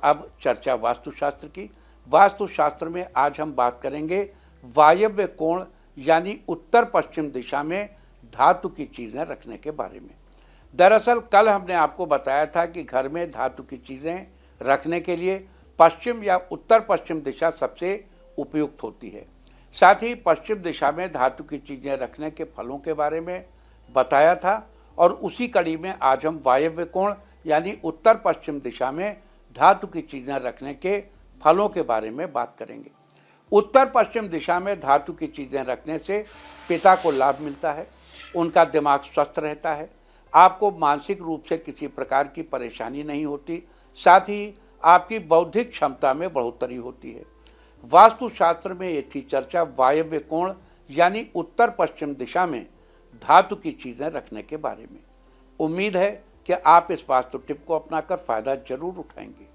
अब चर्चा वास्तुशास्त्र की। वास्तुशास्त्र में आज हम बात करेंगे वायव्य कोण यानी उत्तर पश्चिम दिशा में धातु की चीज़ें रखने के बारे में। दरअसल कल हमने आपको बताया था कि घर में धातु की चीज़ें रखने के लिए पश्चिम या उत्तर पश्चिम दिशा सबसे उपयुक्त होती है। साथ ही पश्चिम दिशा में धातु की चीज़ें रखने के फलों के बारे में बताया था और उसी कड़ी में आज हम वायव्य कोण यानी उत्तर पश्चिम दिशा में धातु की चीज़ें रखने के फलों के बारे में बात करेंगे। उत्तर पश्चिम दिशा में धातु की चीज़ें रखने से पिता को लाभ मिलता है, उनका दिमाग स्वस्थ रहता है, आपको मानसिक रूप से किसी प्रकार की परेशानी नहीं होती, साथ ही आपकी बौद्धिक क्षमता में बढ़ोतरी होती है। वास्तुशास्त्र में ये थी चर्चा वायव्य कोण यानी उत्तर पश्चिम दिशा में धातु की चीज़ें रखने के बारे में। उम्मीद है कि आप इस वास्तु टिप को अपनाकर फायदा जरूर उठाएंगे।